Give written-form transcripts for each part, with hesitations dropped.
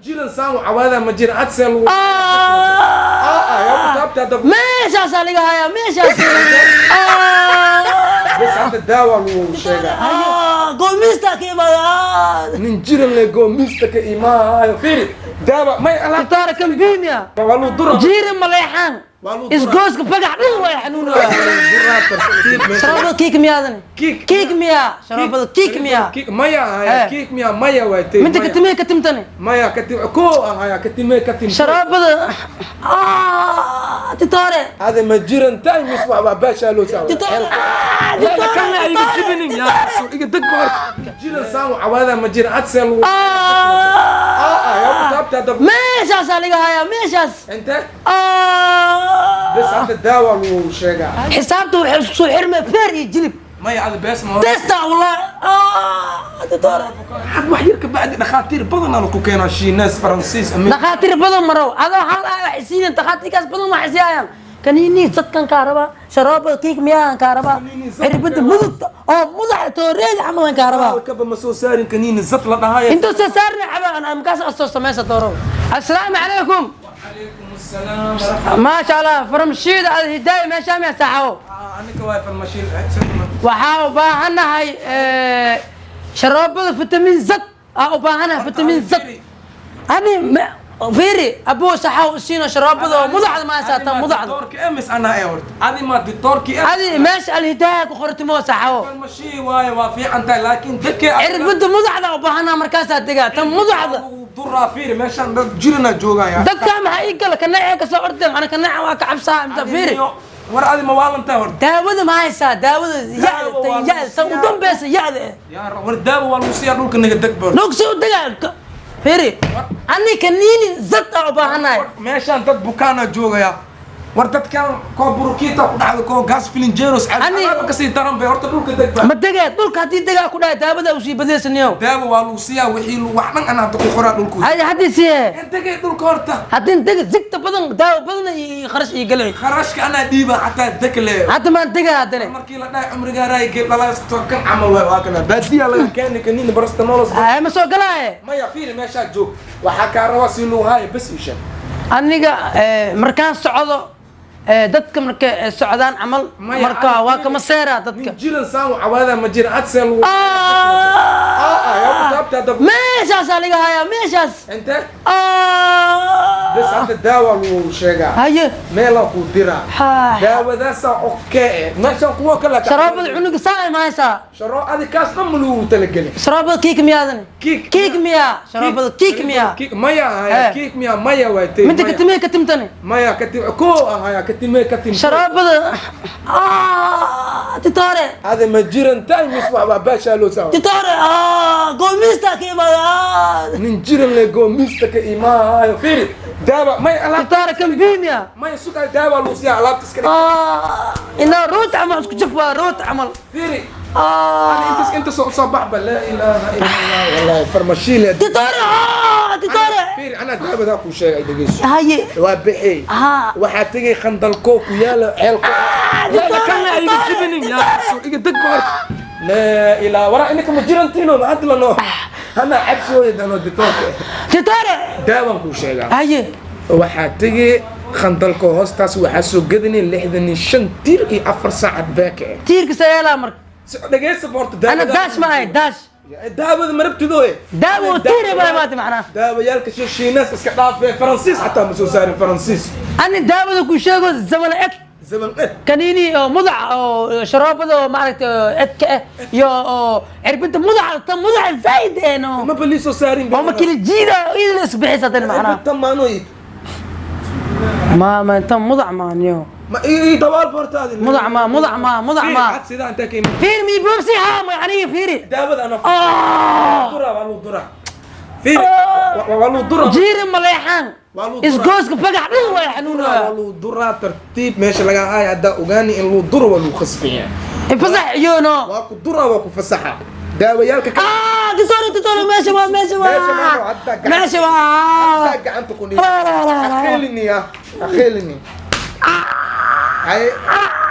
jiran saan cawaada ma jira adsel ya taabta dab meesha saliga haya meesha bas hada daawa lagu sheegaa goomista ka imaada nin jiran le goomista ka imaayo fiiri daawa may ala taara kan biimiya walu dura jiran maleexan isgooska fagax dhin way xanuun sharabada kiik miyaadan kiik miya sharabada kiik miya maya kiik miya maya waatay minta katimay katimtane maya katim ko haya katimay katim sharabada titore hada ma jiran tay miswa ba basha loo saaw ya kana ay jibinin ya soo iga dagbar jiran saan cawaada ma jira adsel ya taabta dab meesha saliga haya meeshas inta بس هذا الدواء لو شيغا حسابته وحسو حرمه فير يجلب ما يعد بس ما تستا والله دكتور حد واحد يركب بعد دخاتير بدن انا كوكينا شي ناس فرنسيس دخاتير بدن مرو هذا حل حسين دخاتير كاس بدن ما حسيان كنيني صدقن كهرباء شراب كيك مياه كهرباء عربت مدد مدح توريد عمل كهرباء كب مسو سارين كنيني زط لدهاي انتو سارني عبا انا مكاس اسوس سميسه دورو السلام عليكم وعليكم السلام ورحمه ما شاء الله فرمشيد على الهدايه ما شامع ساحو انك واقف المشيل waxaa u baahanahay sharaabada fitamiin Z u baahanahay fitamiin Z ani fiiri abuu saxaw siino sharaabada mudacda ma saata mudacda دكتورك امس انا ايورت ادي ما دكتورك ادي ماشي الهدايه ku qortay mo saxaw المشي واي وافي انت لكن دك cirbada mudacda u baahana markaas aad diga tan mudacda ضرا فير ماشان jirna jooga ya dadka maxay igal kana ee ka soo ordeen ana kana waa ka cabsaa inta fiiri war adi ma waalantaa hor daawada ma haysaa daawada yaada u dambaysa yaada yaa war daawo waa lagu siyaa dhulka naga dagbar nogsi u dagaa fiiri ani kaniini zad u baahanahay meeshaan dad bukaana joogaya war dadkan ko burkiita ku dhacdo ko gas filin jeeros calaamad ka sii daran bay horta dhulka dagbar ma dagaa dhulka hadii dagaa ku dhaay daawada u sii badeysanayo daawo waa lagu siyaa wixii wax dhan ana ku qoraa dhulku hadii si dagay dhulka horta hadii daga zigta badan daawo badan iyo kharash iyo galay kharashka ana dhiiba hataa dakle hadda ma dagaa hadane markii la dhaay umriga raay geel dhalaasto kan camal waa kana baadiya laga keenay kaniin barastanolos ma soo galaaye maya fiir meesha joog waxa ka rawa si loo haay bas isha aniga markaan socdo dadka marka socdaan amal marka waa kama seera dadka jiran saan cawaada ma jira adsel ya taabta dab meesha saliga haya meeshas inta بس هذا الدواء لو شيغا هاي ميلا كو ديرا دواء ذا اوكي ماشي قوه كلها شراب العنق صايم هايسا شراب هذه كاس نملو تلقلي شراب كيك ميادن كيك ميا شراب كيك ميا كيك ميا كيك ميا ميا وايتي انت كتمي كتمتني ميا كتم كو هيا كتمي كتم شراب تطاري هذا مجيرن تاي مسوا باشا لو سوا تطاري قوميستا كيما من جيرن لي قوميستا كيما فيري دابا ما على تطاري كم بيميا ما يسوق دابا لو سيا على تسكري إنه روت عمل اسكو جفا روت عمل فيري انت صباح لا اله الا الله والله فرمشيله تطاري تطاري فيري انا دابا ذاك شيء دقيش هاي وابحي waxaa tagay khandalko ku yaala ceelka la kana ay jibinin ya soo iga dagbar la ila wara inaka ma jirantino ma hadla no hana cabsooyay dano ditoorka تطاري daawan ku sheega هاي waxaa tagay khandalko hoostaas waxaa soo gadinay 65 tiir iyo 4 saacad baaka تيرك سيالا مرك dhageysa boorta انا داش معي داش daawada marabtido داو تيري باي مات معنا daawayaalka shiinaas iska dhaafay faransiis xataa ma soo saarin faransiis انا داو كو شيغو زمن اد زمن كنيني مضع شرابه ما عرفت اد يو عرفت مضع زايد انه ما بلي soo saarin هم كل جيده اذا اسبحيسه معنا tamaanoy ما انت مضع ما نيو ما اي دوال بورتادي مضع ما سيدا انت كيم فيرمي بوبسي هام يعني فيري دابد انا درا والو درا فيري والو درا جير مليحان اسقوسك فقع دين way xanuun والو درا ترتيب ماشي laga hay hada ogaani in loo duro walo khasbiya fasax yono waa ku dura waa ku fasaxa daawayaalka تطور ماشي ماشي gacanta ku dhiig akhilni ya akhilni هاي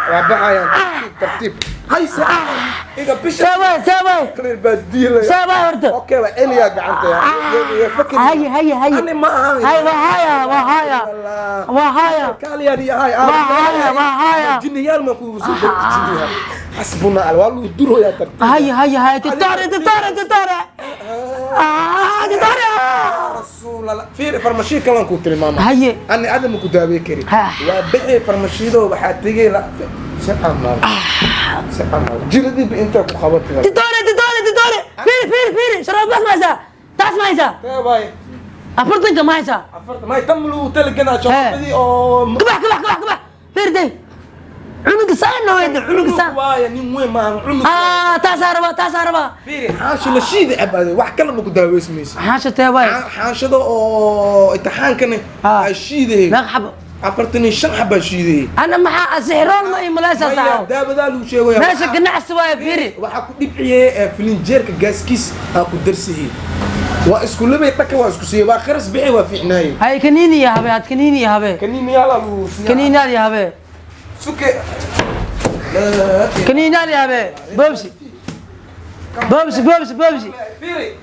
رابعة ترتيب هاي إيجا بيش ساباي كلير بديل ساباي ورد أوكي وإليا قعنت يا فكر هيا أنا ما هاي وهايا كالي هذه هاي وهايا جنيال ما كوزو جنيال حسبنا الوالو يدرو يا ترى هيا تتاري رسول الله في فرمشي كمان كنت ماما هيا أنا أدم كنت أبي كريم وبدأ فرمشي ده وحتيجي لا سبحان الله جلدي بإنت خبرت تتاري فيري شراب بس ما يسا تاس ما يسا باي أفرطنك ما يسا ما يتملوا تلقنا شرابي أو كبح فيري دي عنق سان عنق سان وايا نموي ما عنق تاس عربة فيري حاش نشيد أبدا واحد كلام كنت أبي اسمه حاشة تابعي حاش ده أو امتحان كان الشيء ما حب عفرتني شن حب الشيء أنا مع سحران ما يملاسة ساعة ده بدل وشيء ويا ماشي قناع سوايا فيري وحكو دبعي فلينجيرك جاسكيس أكو درسيه واسكول ما يتك واسكوسيه واخرس بيعي وفي عناية هاي كنيني يا هبي كنيني يا هبي كنيني يلا لوس كنيني يا هبي سوكي كنيني يا هبي بوبسي فيري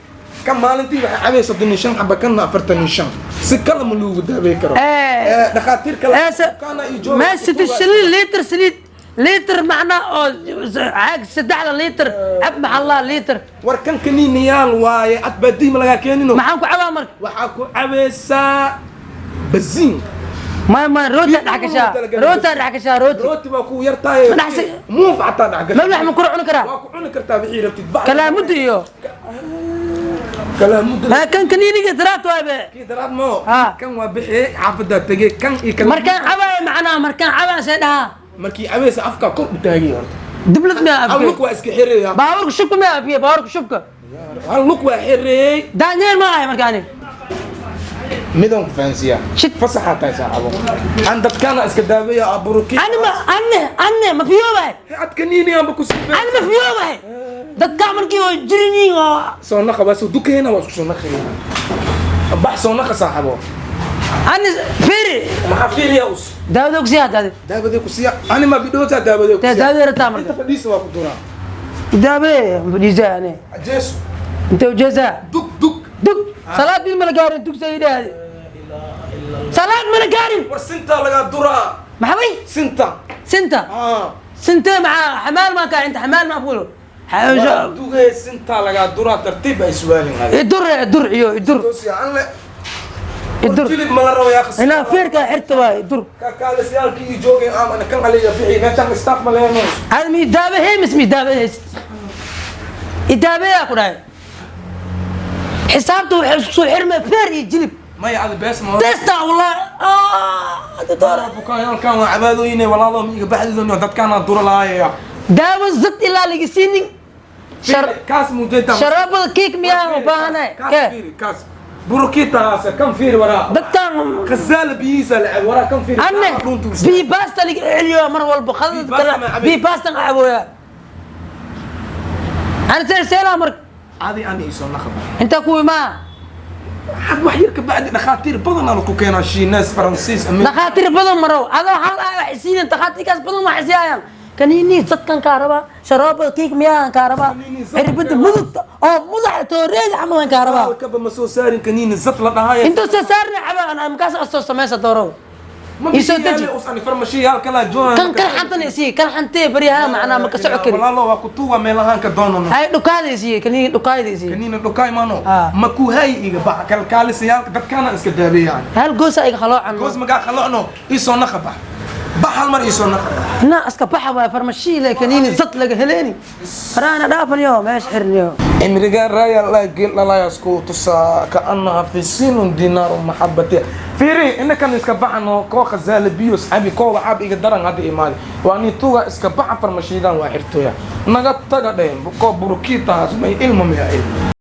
كم مالنتي عبي صدني شن حبة كنا عفرتني شن سكلم اللي وده بيكره دخاتير كلام كان يجوا ما ستشيل لتر معنا عاق 6 لتر عب مع الله لتر وركن كنيني يال واي اتبدي ملقا كينينو maxaan ku cabaa marka waxaa ku cabaysaa basiin ما روتا دحكشا rooti baa ku yartahay muuf xataa dhacgasho ما لحم كرو cuni karaa waa ku cuni kartaa wixii rabtid kalaamud iyo ما كان كنينيga daraad waabe kii daraad mo kan waa bixi xaafada tagay kan iyo kan markaan cabaa macnaa markaan cabaa say dhaha markii cabaysa afka kor u taagay horta diblad ma afkay lug waa iska xiraya baaburka shubka ma afkay baaburka shubka hal lug waa xirey daanyeer ma ahay markaani midon ku fahansiya fasaxa tahay saacado aan dadkana iska daaweeya aburuki anne ma fiyoobay ad kaniini aan ku sibay anne ma fiyoobay dadka markii oo jiriniin oo soo naqaba soo dukeena waa soo naqayna bax soo naqa saacado anne firi ma firi ya us daawada ku siyaa daawada ku siyaa ani ma bidhoota daawada ku siyaa daawada rata marka fadhiisa waa ku dura daawada fadhiisa ani jeesu inta jaza duk salaad bil mala gaarin dugsiga ilaahay salaad mala gaarin war sinta laga dura maxay sinta maca xamaal ma ka inta xamaal ma fulo xaasha dugay sinta laga dura tartiib ay su'aalin hada idur jilib mala rabo ya khas ina feerka xirta way idur ka kale siyaalkii joogay aan kan qaliya bixi meeshan staff ma leeyno hal mi daabe heemis idaabe ya kuday حسابته وحسو حرمه فيري جلب ما يعد بس ما تستا والله دار بكايان كان عبادوين والله ما يبحثون دد كان دور لايا داوز زت الى لقسيني كاس موديتا شراب الكيك مياه وبانا كاس بروكيتا كم فير ورا دكتور غزال بيسا ورا كم فير انا بي باستا اليوم مره والبخل بي باستا ابويا انا ترسل امرك هذه أنا إيش نخبر أنت كوي ما حد وحيرك بعد دخاتير بدن أنا كوكينا شي ناس فرنسيس دخاتير بدن مرو هذا حال حسين أنت خاتي كاس بدن ما حسيان كنيني صد كان كهرباء شراب كيك مياه كهرباء عربت مدت أو مزح توريد عمل كهرباء كب مسؤول سارين كنيني زت لطهاية أنت سارني عبا أنا مكاس أسوس سماسة دورو يسوي تجي أصلا فرمشي هالكلا جون كان حنتني يسي كان حنتي بريها معنا مكسر عكري والله وكتوه ميلهان كدونو هاي دكاي يسي كني دكاي يسي كني دكاي مانو مكو هاي إيجا بقى كالكالس يالك دت كان إسكدابي يعني هالجوز أيق خلاص عنه جوز مقا خلعنه يسون نخبة بحال مر يسون نخبة نا أسكبحها وفرمشي لكنيني زت لك هليني رانا دافن اليوم إيش حرني اليوم إمريكا راي الله قل لا يسكو تسا كأنها في سين دينار ومحبتها فيري إنك كان إسكبح إنه كوا خزال بيوس أبي كوا عاب يقدرن هذا إيماني وأني توجا إسكبح فرمشيدان وحرتويا نقطة قدام بكوا بروكيتا اسمه علم ما علم